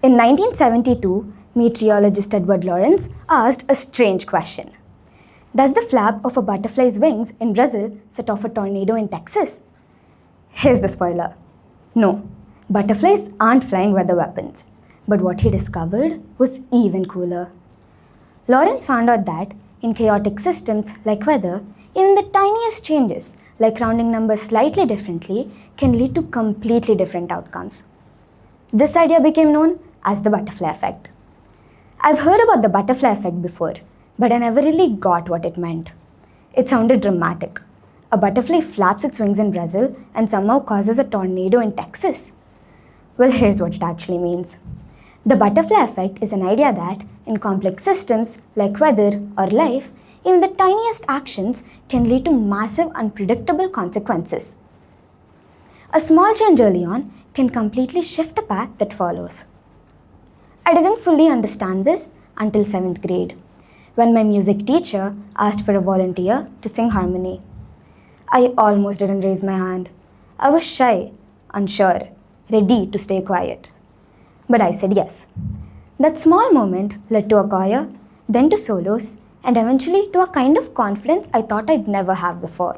In 1972, meteorologist Edward Lorenz asked a strange question. Does the flap of a butterfly's wings in Brazil set off a tornado in Texas? Here's the spoiler. No, butterflies aren't flying weather weapons. But what he discovered was even cooler. Lorenz found out that in chaotic systems like weather, even the tiniest changes, like rounding numbers slightly differently, can lead to completely different outcomes. This idea became known as the butterfly effect. I've heard about the butterfly effect before, but I never really got what it meant. It sounded dramatic. A butterfly flaps its wings in Brazil and somehow causes a tornado in Texas. Well, here's what it actually means. The butterfly effect is an idea that in complex systems like weather or life, even the tiniest actions can lead to massive unpredictable consequences. A small change early on can completely shift the path that follows. I didn't fully understand this until 7th grade, when my music teacher asked for a volunteer to sing harmony. I almost didn't raise my hand. I was shy, unsure, ready to stay quiet. But I said yes. That small moment led to a choir, then to solos, and eventually to a kind of confidence I thought I'd never have before.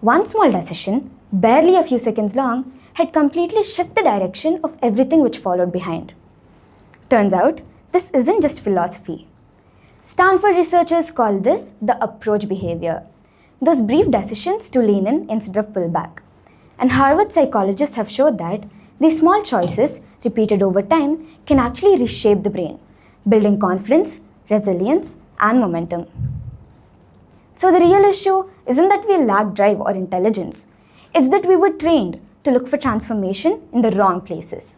One small decision, barely a few seconds long, had completely shifted the direction of everything which followed behind. Turns out, this isn't just philosophy. Stanford researchers call this the approach behavior, those brief decisions to lean in instead of pull back. And Harvard psychologists have showed that these small choices, repeated over time, can actually reshape the brain, building confidence, resilience, and momentum. So the real issue isn't that we lack drive or intelligence. It's that we were trained to look for transformation in the wrong places.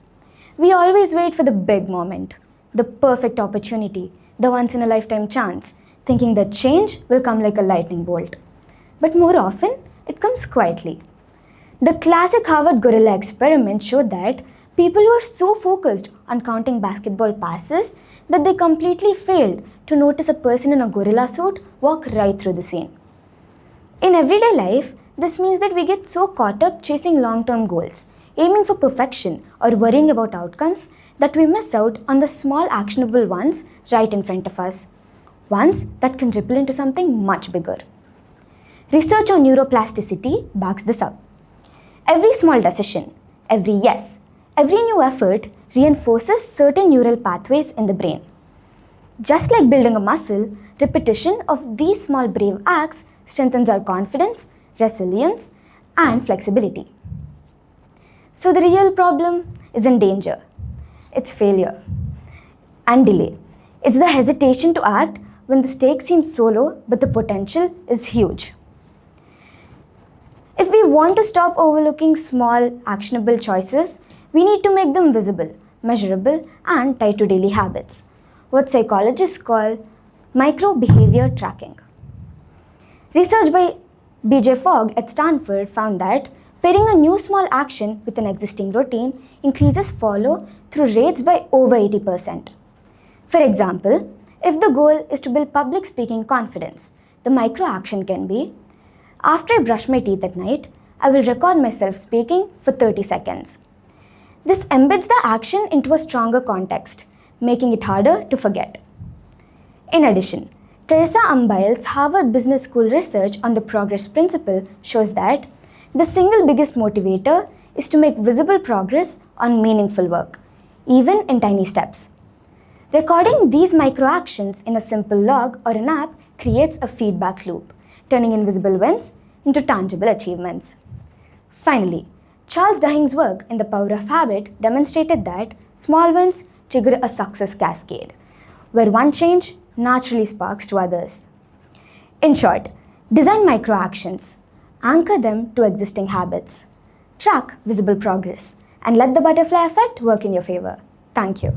We always wait for the big moment, the perfect opportunity, the once-in-a-lifetime chance, thinking that change will come like a lightning bolt. But more often, it comes quietly. The classic Harvard gorilla experiment showed that people were so focused on counting basketball passes that they completely failed to notice a person in a gorilla suit walk right through the scene. In everyday life, this means that we get so caught up chasing long-term goals, aiming for perfection or worrying about outcomes that we miss out on the small actionable ones right in front of us, ones that can ripple into something much bigger. Research on neuroplasticity backs this up. Every small decision, every yes, every new effort reinforces certain neural pathways in the brain. Just like building a muscle, repetition of these small brave acts strengthens our confidence, resilience, and flexibility. So the real problem isn't danger, it's failure and delay. It's the hesitation to act when the stakes seem so low but the potential is huge. If we want to stop overlooking small, actionable choices, we need to make them visible, measurable, and tied to daily habits, what psychologists call micro-behavior tracking. Research by B.J. Fogg at Stanford found that pairing a new small action with an existing routine increases follow-through rates by over 80%. For example, if the goal is to build public speaking confidence, the micro-action can be, after I brush my teeth at night, I will record myself speaking for 30 seconds. This embeds the action into a stronger context, making it harder to forget. In addition, Teresa Ambile's Harvard Business School research on the progress principle shows that the single biggest motivator is to make visible progress on meaningful work, even in tiny steps. Recording these micro actions in a simple log or an app creates a feedback loop, turning invisible wins into tangible achievements. Finally, Charles Duhigg's work in The Power of Habit demonstrated that small wins trigger a success cascade, where one change naturally sparks to others. In short, design micro actions, anchor them to existing habits, track visible progress, and let the butterfly effect work in your favor. Thank you.